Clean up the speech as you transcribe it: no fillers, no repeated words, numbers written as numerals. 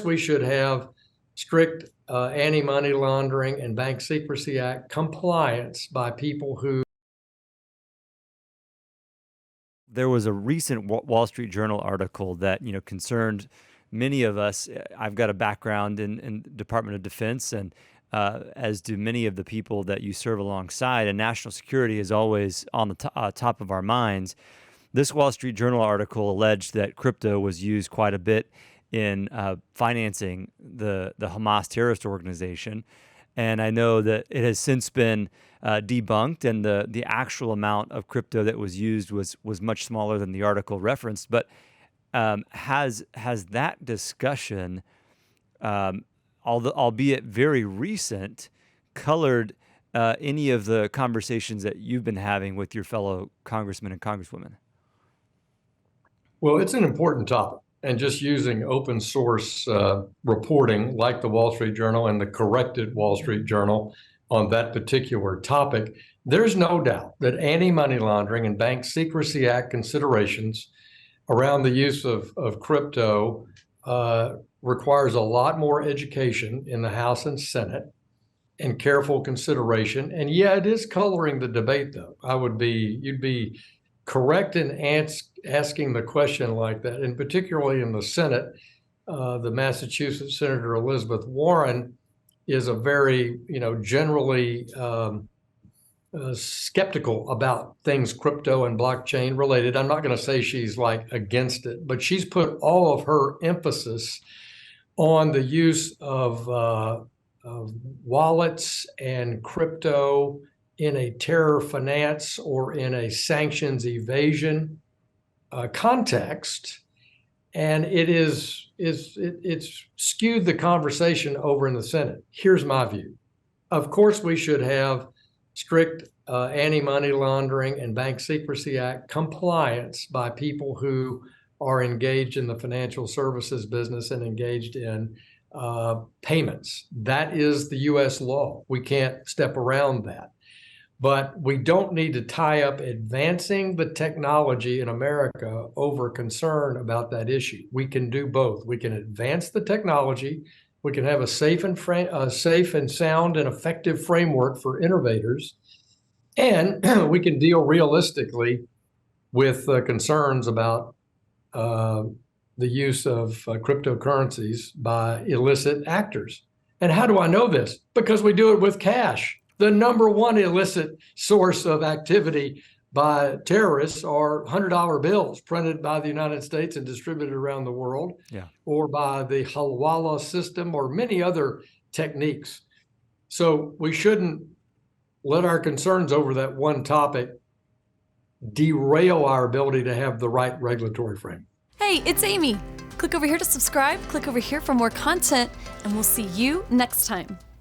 we should have strict anti-money laundering and Bank Secrecy Act compliance by people who. There was a recent Wall Street Journal article that concerned many of us. I've got a background in Department of Defense, and as do many of the people that you serve alongside. And national security is always on the top of our minds. This Wall Street Journal article alleged that crypto was used quite a bit in financing the Hamas terrorist organization. And I know that it has since been debunked, and the actual amount of crypto that was used was much smaller than the article referenced. But has that discussion, albeit very recent, colored any of the conversations that you've been having with your fellow congressmen and congresswomen? Well, it's an important topic. And just using open source reporting like the Wall Street Journal and the corrected Wall Street Journal on that particular topic, there's no doubt that anti-money laundering and Bank Secrecy Act considerations around the use of crypto requires a lot more education in the House and Senate and careful consideration. And yeah, it is coloring the debate, though. You'd be correct in asking the question like that, and particularly in the Senate. The Massachusetts Senator Elizabeth Warren is a very, generally skeptical about things crypto and blockchain related. I'm not going to say she's like against it, but she's put all of her emphasis on the use of wallets and crypto in a terror finance or in a sanctions evasion context, and it's skewed the conversation over in the Senate. Here's my view. Of course, we should have strict anti-money laundering and Bank Secrecy Act compliance by people who are engaged in the financial services business and engaged in payments. That is the U.S. law. We can't step around that. But we don't need to tie up advancing the technology in America over concern about that issue. We can do both. We can advance the technology. We can have a safe and sound and effective framework for innovators. And we can deal realistically with concerns about the use of cryptocurrencies by illicit actors. And how do I know this? Because we do it with cash. The number one illicit source of activity by terrorists are $100 bills printed by the United States and distributed around the world, or by the Hawala system, or many other techniques. So we shouldn't let our concerns over that one topic derail our ability to have the right regulatory frame. Hey, it's Amy. Click over here to subscribe, click over here for more content, and we'll see you next time.